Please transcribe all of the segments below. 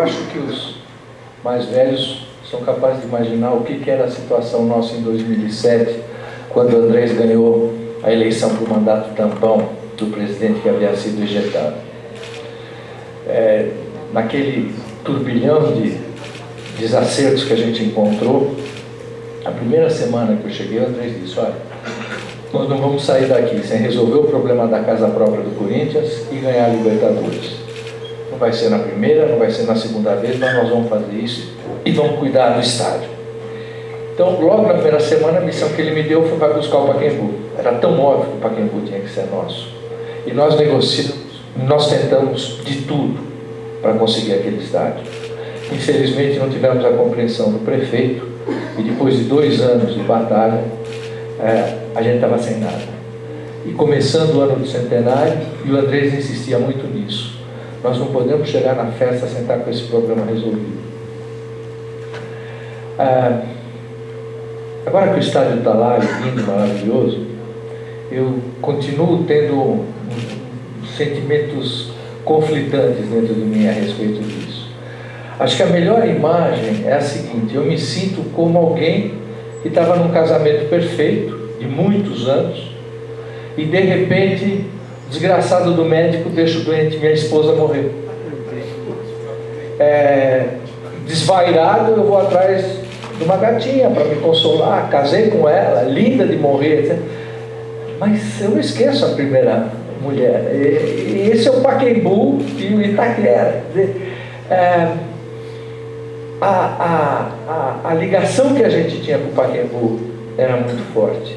acho que os mais velhos são capazes de imaginar o que era a situação nossa em 2007, quando o Andrés ganhou a eleição para o mandato tampão do presidente que havia sido ejetado. Naquele turbilhão de desacertos que a gente encontrou, a primeira semana que eu cheguei, o Andrés disse: olha, nós não vamos sair daqui sem resolver o problema da casa própria do Corinthians e ganhar a Libertadores. Não vai ser na primeira, não vai ser na segunda vez, mas nós vamos fazer isso e vamos cuidar do estádio. Então, logo na primeira semana, a missão que ele me deu foi para buscar o Pacaembu. Era tão óbvio que o Pacaembu tinha que ser nosso. E nós negociamos, nós tentamos de tudo para conseguir aquele estádio. Infelizmente, não tivemos a compreensão do prefeito e depois de 2 anos de batalha, a gente estava sem nada. E começando o ano do centenário, e o Andrés insistia muito nisso. Nós não podemos chegar na festa sem estar com esse problema resolvido. Agora que o estádio está lá, lindo, maravilhoso, eu continuo tendo sentimentos conflitantes dentro de mim a respeito disso. Acho que a melhor imagem é a seguinte: eu me sinto como alguém que estava num casamento perfeito, de muitos anos, e de repente, desgraçado do médico, deixa o doente, minha esposa morreu. Desvairado, eu vou atrás de uma gatinha para me consolar, casei com ela, linda de morrer, etc. Mas eu não esqueço a primeira mulher. E esse é o Pacaembu e o Itaquera. A ligação que a gente tinha com o Pacaembu era muito forte.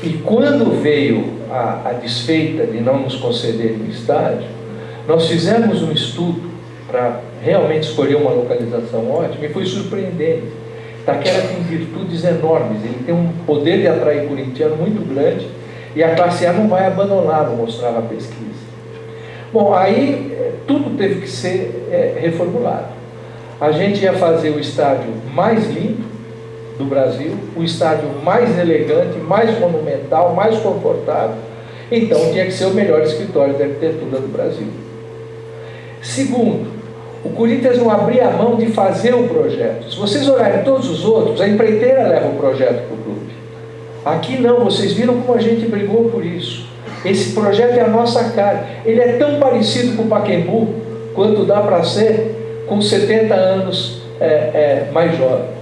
E quando veio a desfeita de não nos conceder o estádio, nós fizemos um estudo para realmente escolher uma localização ótima, e foi surpreendente. Itaquera tem virtudes enormes, ele tem um poder de atrair corintiano muito grande, e a classe A não vai abandoná-lo, mostrava a pesquisa. Bom, aí tudo teve que ser reformulado. A gente ia fazer o estádio mais lindo do Brasil, o estádio mais elegante, mais monumental, mais confortável. Então tinha que ser o melhor escritório de arquitetura do Brasil. Segundo, o Corinthians não abria a mão de fazer o projeto. Se vocês olharem todos os outros, a empreiteira leva o projeto para o clube. Aqui não, vocês viram como a gente brigou por isso. Esse projeto é a nossa cara. Ele é tão parecido com o Pacaembu quanto dá para ser com 70 anos mais jovem.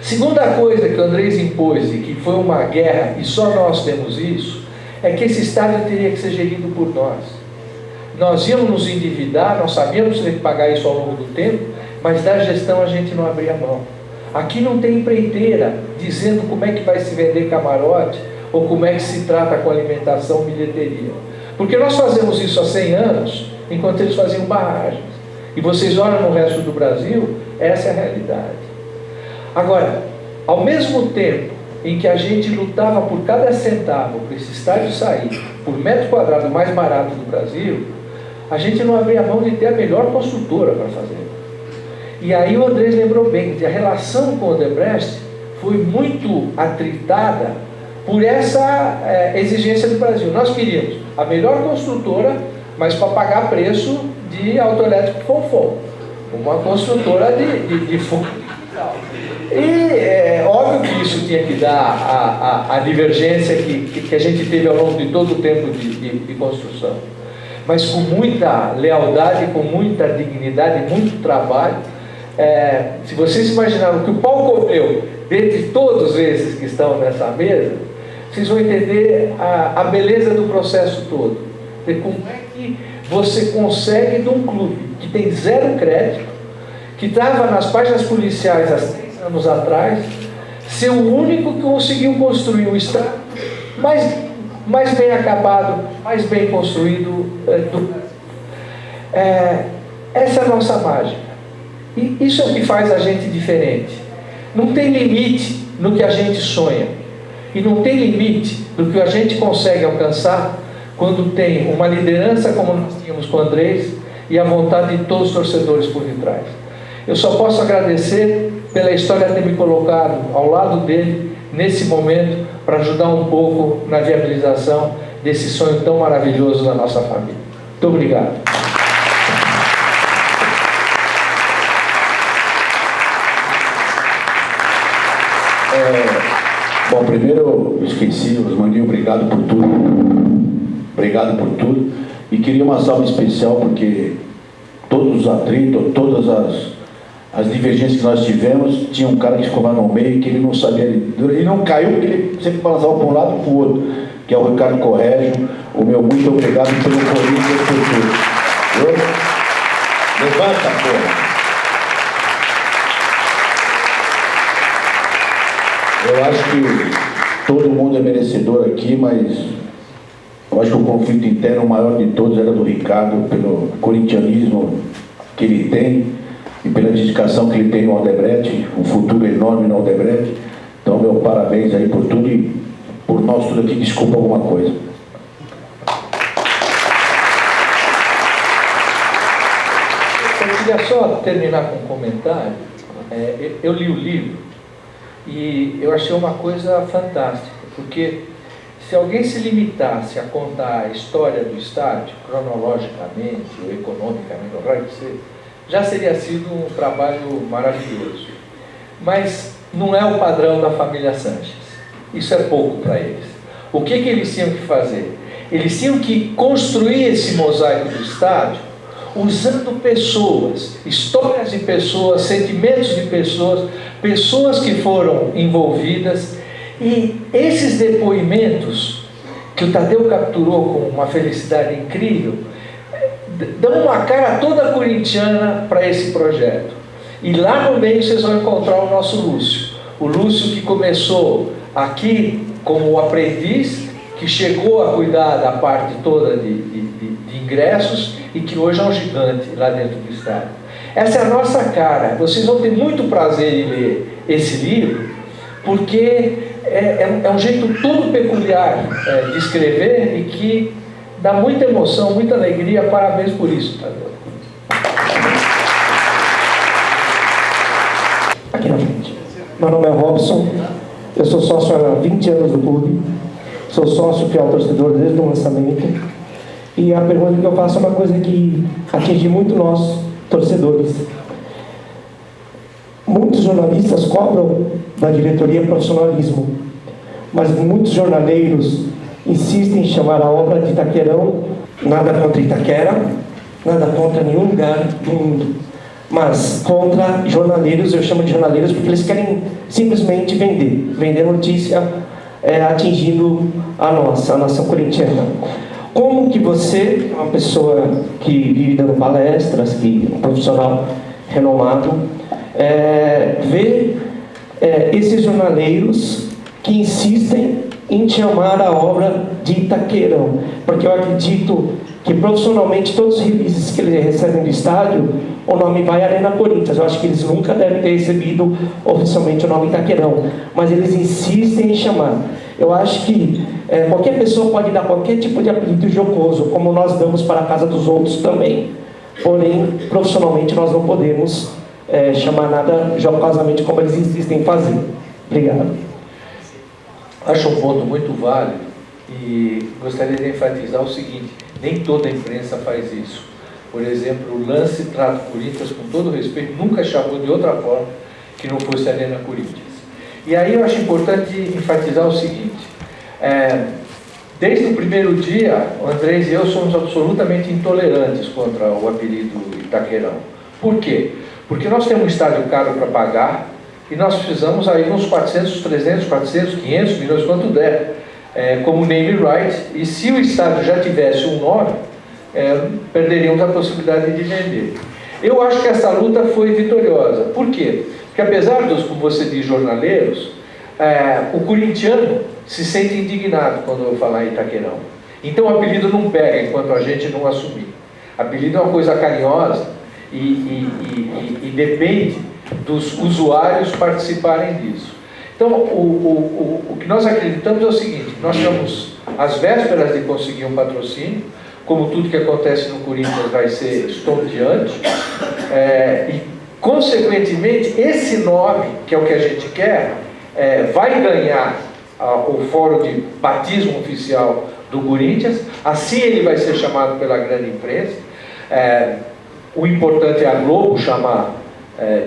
Segunda coisa que o Andrés impôs, e que foi uma guerra, e só nós temos isso, é que esse estádio teria que ser gerido por nós. Nós íamos nos endividar, nós sabíamos que ter que pagar isso ao longo do tempo, mas da gestão a gente não abria mão. Aqui não tem empreiteira dizendo como é que vai se vender camarote, ou como é que se trata com alimentação, bilheteria. Porque nós fazemos isso há 100 anos, enquanto eles faziam barragens. E vocês olham no resto do Brasil, essa é a realidade. Agora, ao mesmo tempo em que a gente lutava por cada centavo para esse estádio sair por metro quadrado mais barato do Brasil, a gente não abria mão de ter a melhor construtora para fazer. E aí o Andrés lembrou bem que a relação com o Odebrecht foi muito atritada por essa exigência do Brasil. Nós queríamos a melhor construtora, mas para pagar preço de autoelétrico Fonfon, uma construtora de fundo. E é óbvio que isso tinha que dar a divergência que a gente teve ao longo de todo o tempo de construção. Mas com muita lealdade, com muita dignidade, muito trabalho. Se vocês imaginaram que o Paulo comeu, dentre todos esses que estão nessa mesa, vocês vão entender a beleza do processo todo. De como é que você consegue, de um clube que tem 0 crédito, que estava nas páginas policiais há 6 anos atrás, ser o único que conseguiu construir um estádio mais bem acabado, mais bem construído do Brasil. Essa é a nossa mágica. E isso é o que faz a gente diferente. Não tem limite no que a gente sonha. E não tem limite no que a gente consegue alcançar quando tem uma liderança como nós tínhamos com o Andrés e a vontade de todos os torcedores por detrás. Eu só posso agradecer pela história ter me colocado ao lado dele nesse momento para ajudar um pouco na viabilização desse sonho tão maravilhoso da nossa família. Muito obrigado. Bom, primeiro eu esqueci, Osmandinho, obrigado por tudo. Obrigado por tudo. E queria uma salva especial, porque todos os atritos, todas as divergências que nós tivemos, tinha um cara que ficou lá no meio, que ele não sabia, ele não caiu, porque ele sempre balançava para um lado e para o outro, que é o Ricardo Corrégio. O meu muito obrigado pelo Corinthians, por tudo. Levanta, porra. Eu acho que todo mundo é merecedor aqui, mas eu acho que o conflito interno, o maior de todos, era do Ricardo, pelo corintianismo que ele tem e pela dedicação que ele tem no Aldebrecht, um futuro enorme no Aldebrecht. Então, meu parabéns aí por tudo e por nós tudo aqui. Desculpa alguma coisa. Eu queria só terminar com um comentário. Eu li o livro e eu achei uma coisa fantástica, porque se alguém se limitasse a contar a história do estádio, cronologicamente ou economicamente, ou que seja, já seria sido um trabalho maravilhoso. Mas não é o padrão da família Sanches. Isso é pouco para eles. O que eles tinham que fazer? Eles tinham que construir esse mosaico do estádio usando pessoas, histórias de pessoas, sentimentos de pessoas, pessoas que foram envolvidas, e esses depoimentos que o Tadeu capturou com uma felicidade incrível dão uma cara toda corintiana para esse projeto. E lá no meio vocês vão encontrar o nosso Lúcio, o Lúcio que começou aqui como aprendiz, que chegou a cuidar da parte toda de ingressos e que hoje é um gigante lá dentro do estádio. Essa é a nossa cara. Vocês vão ter muito prazer em ler esse livro, porque é um jeito todo peculiar de escrever e que dá muita emoção, muita alegria. Parabéns por isso, Tadeu. Aqui na frente. Meu nome é Robson, eu sou sócio há 20 anos do clube, sou sócio fiel torcedor desde o lançamento, e a pergunta que eu faço é uma coisa que atinge muito nós, torcedores. Muitos jornalistas cobram da diretoria profissionalismo, mas muitos jornaleiros insistem em chamar a obra de Itaquerão, nada contra Itaquera, nada contra nenhum lugar do mundo, mas contra jornaleiros. Eu chamo de jornaleiros porque eles querem simplesmente vender notícia, atingindo a nação corintiana. Como que você, uma pessoa que vive dando palestras, que é um profissional renomado, vê esses jornaleiros que insistem em chamar a obra de Itaquerão? Porque eu acredito que profissionalmente todos os releases que eles recebem do estádio, o nome vai Arena Corinthians. Eu acho que eles nunca devem ter recebido oficialmente o nome Itaquerão, mas eles insistem em chamar. Eu acho que qualquer pessoa pode dar qualquer tipo de apelido jocoso, como nós damos para a casa dos outros também. Porém, profissionalmente nós não podemos chamar nada jocosamente como eles insistem em fazer. Obrigado. Acho um ponto muito válido e gostaria de enfatizar o seguinte: nem toda a imprensa faz isso. Por exemplo, o Lance Trato Corinthians, com todo respeito, nunca chamou de outra forma que não fosse Arena Corinthians. E aí eu acho importante enfatizar o seguinte: desde o primeiro dia, o Andrés e eu somos absolutamente intolerantes contra o apelido Itaquerão. Por quê? Porque nós temos um estádio caro para pagar e nós precisamos aí uns 400, 300, 400, 500 milhões, quanto der, como name right, e se o estádio já tivesse um nome, perderíamos a possibilidade de vender. Eu acho que essa luta foi vitoriosa. Por quê? Porque apesar dos, como você diz, jornaleiros, o corintiano se sente indignado quando eu falar em Itaquerão. Então o apelido não pega enquanto a gente não assumir. Apelido é uma coisa carinhosa e depende dos usuários participarem disso. Então o que nós acreditamos é o seguinte: nós estamos às vésperas de conseguir um patrocínio, como tudo que acontece no Corinthians vai ser estonteante, e consequentemente esse nome, que é o que a gente quer, vai ganhar o fórum de batismo oficial do Corinthians. Assim ele vai ser chamado pela grande imprensa. O importante é a Globo chamar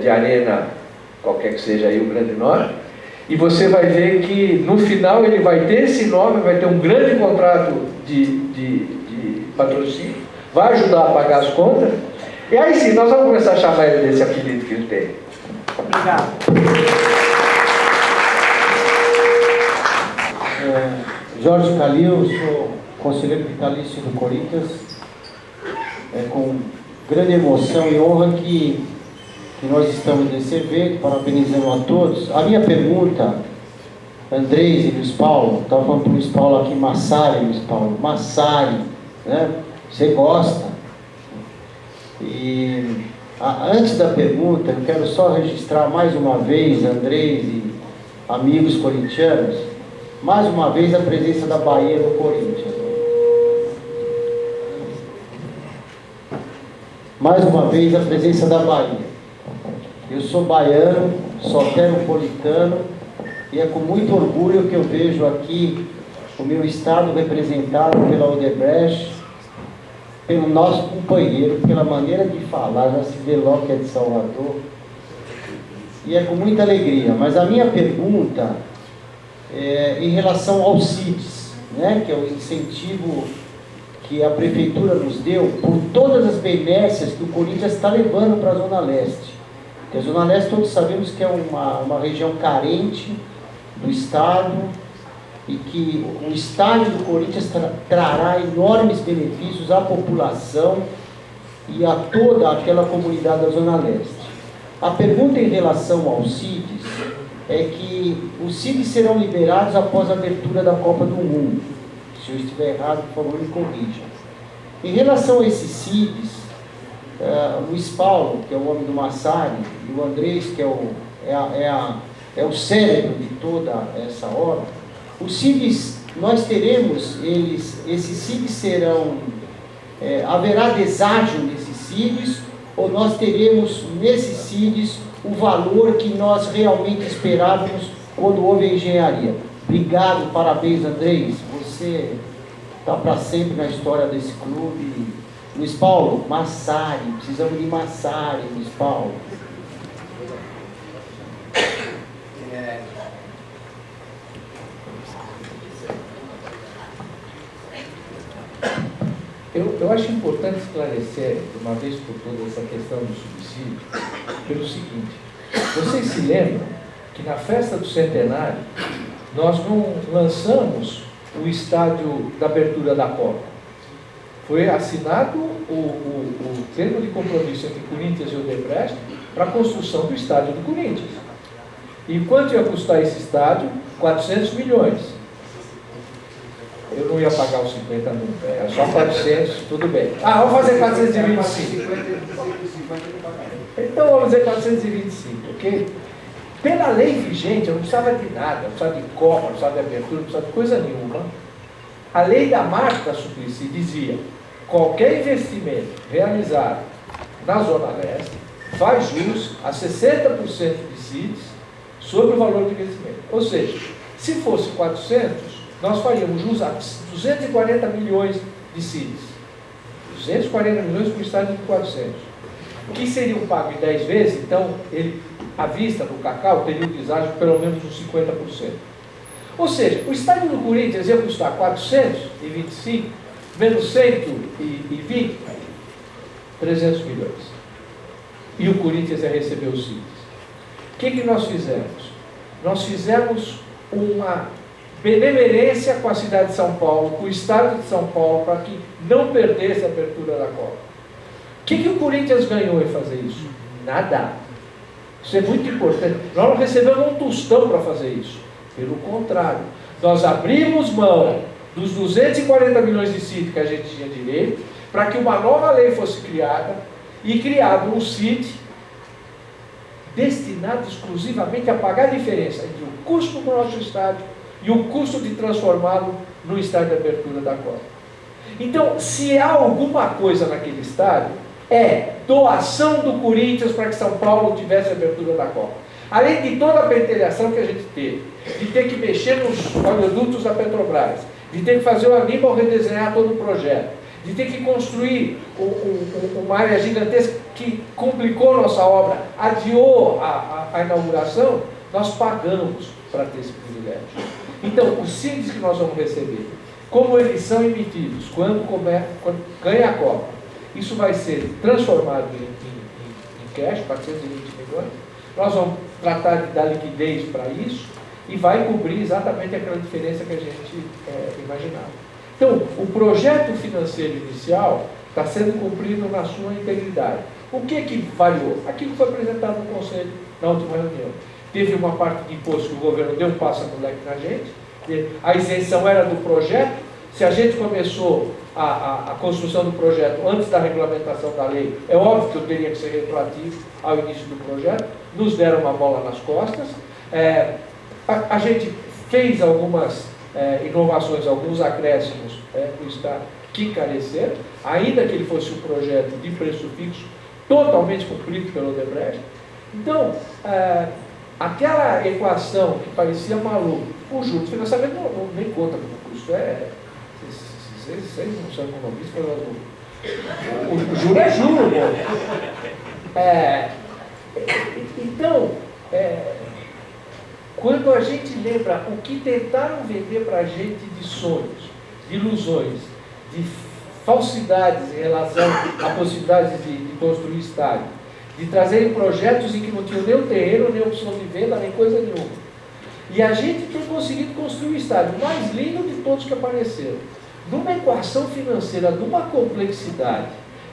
de Arena, qualquer que seja aí o grande nome, E você vai ver que no final ele vai ter esse nome, vai ter um grande contrato de patrocínio, vai ajudar a pagar as contas, e aí sim nós vamos começar a chamar ele desse apelido que ele tem. Obrigado. Jorge Calil, sou conselheiro vitalício do Corinthians. É com grande emoção e honra que nós estamos nesse evento, parabenizando a todos. A minha pergunta, Andrés e Luiz Paulo, estava falando para o Luiz Paulo aqui, Massari, Luiz Paulo, Massari, né? Você gosta? E antes da pergunta, eu quero só registrar mais uma vez, Andrés e amigos corintianos, mais uma vez a presença da Bahia no Corinthians. Mais uma vez a presença da Bahia. Eu sou baiano, soteropolitano, e é com muito orgulho que eu vejo aqui o meu estado representado pela Odebrecht, pelo nosso companheiro, pela maneira de falar, já se vê logo que é de Salvador, e é com muita alegria. Mas a minha pergunta é em relação ao CIDS, né, que é o incentivo que a Prefeitura nos deu por todas as benécias que o Corinthians está levando para a Zona Leste. Porque a Zona Leste todos sabemos que é uma região carente do Estado e que o estádio do Corinthians trará enormes benefícios à população e a toda aquela comunidade da Zona Leste. A pergunta em relação ao CIDs é que os CIDs serão liberados após a abertura da Copa do Mundo. Se eu estiver errado, por favor, me corrija. Em relação a esses CIDs, o Luiz Paulo, que é o homem do Massari, e o Andrés, que é o cérebro de toda essa obra, os CIDs, nós teremos esses CIDs serão, haverá deságio nesses CIDs, ou nós teremos nesses CIDs o valor que nós realmente esperávamos quando houve a engenharia? Obrigado, parabéns, Andrés, você está para sempre na história desse clube. Luiz Paulo, Massari, precisamos de Massari, Luiz Paulo. Eu acho importante esclarecer, de uma vez por todas, essa questão do subsídio, pelo seguinte: vocês se lembram que na festa do centenário nós não lançamos o estádio da abertura da Copa. Foi assinado o termo de compromisso entre Corinthians e Odebrecht para a construção do estádio do Corinthians. E quanto ia custar esse estádio? 400 milhões. Eu não ia pagar os 50 nunca, era só 400, tudo bem. Vamos fazer 425. Então vamos dizer 425, ok? Pela lei vigente, eu não precisava de nada, não precisava de Copa, não precisava de abertura, não precisava de coisa nenhuma. A lei da Marta Suplicy dizia: qualquer investimento realizado na Zona Leste faz jus a 60% de CIDs sobre o valor do investimento. Ou seja, se fosse 400, nós faríamos jus a 240 milhões de CIDs. 240 milhões por estádio de 400. Que seriam pagos em 10 vezes, então, à vista do Cacau, teria um deságio de pelo menos uns 50%. Ou seja, o estádio do Corinthians ia custar 425, menos 120, 300 milhões. E o Corinthians ia receber os CIDs. O que nós fizemos? Nós fizemos uma benemerência com a cidade de São Paulo, com o estado de São Paulo, para que não perdesse a abertura da Copa. O que o Corinthians ganhou em fazer isso? Nada. Isso é muito importante. Nós não recebemos um tostão para fazer isso. Pelo contrário, nós abrimos mão dos 240 milhões de CID que a gente tinha direito, para que uma nova lei fosse criada, e criado um CID destinado exclusivamente a pagar a diferença entre o custo do nosso estádio e o custo de transformá-lo no estádio de abertura da Copa. Então, se há alguma coisa naquele estádio, é doação do Corinthians para que São Paulo tivesse a abertura da Copa. Além de toda a pentelhação que a gente teve, de ter que mexer nos oleodutos da Petrobras, de ter que fazer o Aníbal redesenhar todo o projeto, de ter que construir uma área gigantesca que complicou nossa obra, adiou a inauguração, nós pagamos para ter esse privilégio. Então, os CIDs que nós vamos receber, como eles são emitidos, quando ganha a Copa, isso vai ser transformado em cash, 420 milhões, nós vamos tratar de dar liquidez para isso e vai cobrir exatamente aquela diferença que a gente imaginava. Então, o projeto financeiro inicial está sendo cumprido na sua integridade. O que variou? Aquilo que foi apresentado no Conselho na última reunião. Teve uma parte de imposto que o governo deu um passa-moleque na gente, a isenção era do projeto. Se a gente começou a construção do projeto antes da regulamentação da lei, é óbvio que eu teria que ser retroativo ao início do projeto, nos deram uma bola nas costas. A gente fez algumas inovações, alguns acréscimos do Estado que encareceram, ainda que ele fosse um projeto de preço fixo, totalmente cumprido pelo Odebrecht. Então, aquela equação que parecia maluca, o juro de financiamento não nem conta com o custo, vocês não são economistas, o juro é juro, então, quando a gente lembra o que tentaram vender para a gente de sonhos, de ilusões, de falsidades em relação à possibilidade de construir estádio, de trazerem projetos em que não tinham nem o terreno, nem opção de venda, nem coisa nenhuma. E a gente tem conseguido construir o estádio mais lindo de todos que apareceram, numa equação financeira, numa complexidade,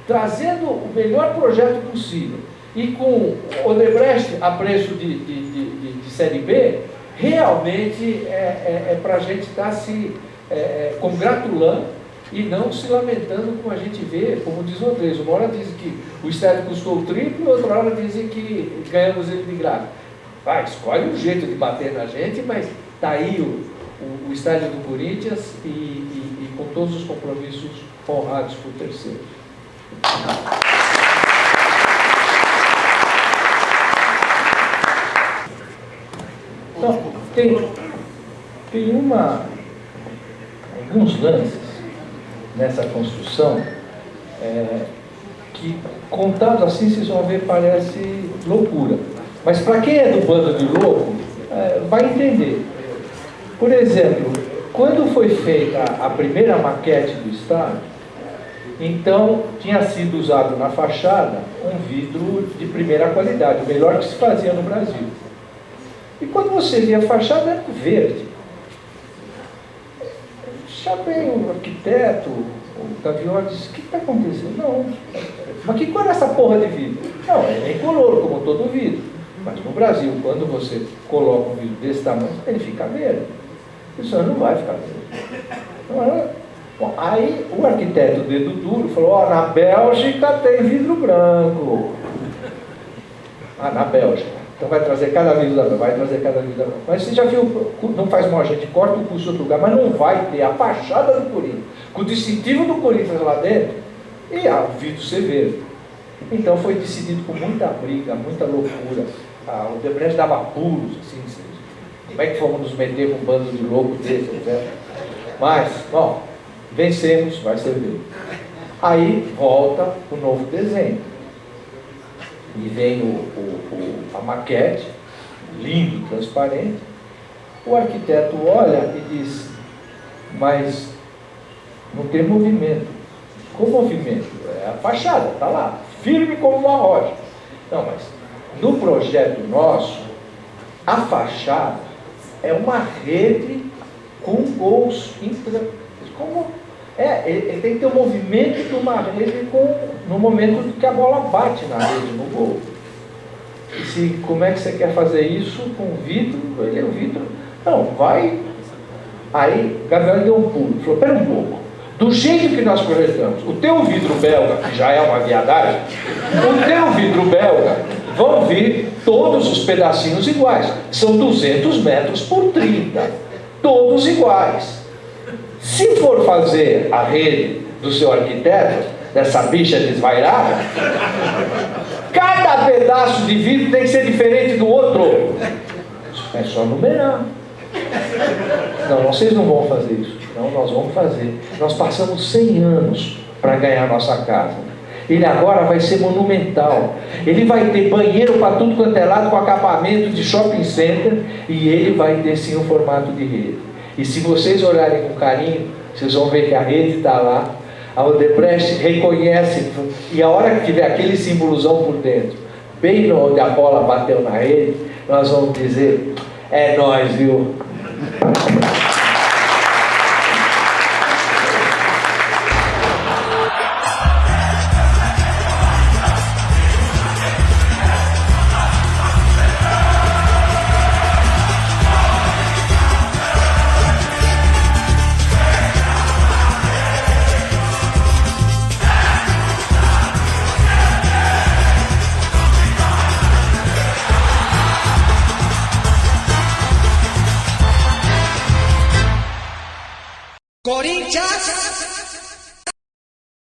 trazendo o melhor projeto possível, e com o Odebrecht a preço de série B, realmente para a gente estar se congratulando e não se lamentando, como a gente vê, como diz o Andrés. Uma hora dizem que o estádio custou o triplo, outra hora dizem que ganhamos ele de graça. Escolhe um jeito de bater na gente, mas está aí o estádio do Corinthians e com todos os compromissos honrados por terceiros. Então, tem alguns lances nessa construção que, contados assim, vocês vão ver, parece loucura. Mas para quem é do bando de louco, vai entender. Por exemplo, quando foi feita a primeira maquete do estádio, então tinha sido usado na fachada um vidro de primeira qualidade, o melhor que se fazia no Brasil. E quando você via a fachada, era verde. Chamei o arquiteto, o Gavioli, disse: o que está acontecendo? Não, mas que cor é essa porra de vidro? Não, é incolor, como todo vidro. Mas no Brasil, quando você coloca um vidro desse tamanho, ele fica verde. Isso não vai ficar verde. Bom, aí o arquiteto, dedo duro, falou: na Bélgica tem vidro branco. Na Bélgica. Então vai trazer cada vidro da Bélgica, vai trazer cada vidro da Bélgica. Mas você já viu, não faz mal, a gente corta o custo do outro lugar, mas não vai ter a fachada do Corinthians, com o distintivo do Corinthians lá dentro, e o vidro ser verde. Então foi decidido com muita briga, muita loucura. O Odebrecht dava pulos, assim, como é que fomos nos meter com um bando de loucos desse, né? Mas, bom, vencemos, vai ser verde. Aí volta o novo desenho. E vem a maquete, lindo, transparente. O arquiteto olha e diz: mas não tem movimento. Qual movimento? É a fachada, está lá, firme como uma rocha. Não, mas no projeto nosso, a fachada é uma rede com gols ele tem que ter o movimento de uma rede no momento que a bola bate na rede, no gol. Como é que você quer fazer isso com vidro? Ele é o vidro. Não, vai. Aí Gabriel deu um pulo, falou: pera um pouco. Do jeito que nós projetamos, o teu vidro belga, que já é uma viadagem, o teu vidro belga, vão vir todos os pedacinhos iguais. São 200 metros por 30. Todos iguais. Se for fazer a rede do seu arquiteto, dessa bicha desvairada, cada pedaço de vidro tem que ser diferente do outro. É só numerar. Não, vocês não vão fazer isso. Não, nós vamos fazer. Nós passamos 100 anos para ganhar nossa casa. Ele agora vai ser monumental. Ele vai ter banheiro para tudo quanto é lado, com acabamento de shopping center, e ele vai ter sim um formato de rede. E se vocês olharem com carinho, vocês vão ver que a rede está lá. A Odebrecht reconhece, e a hora que tiver aquele símbolozão por dentro, bem onde a bola bateu na rede, nós vamos dizer: é nóis, viu? Corinthians!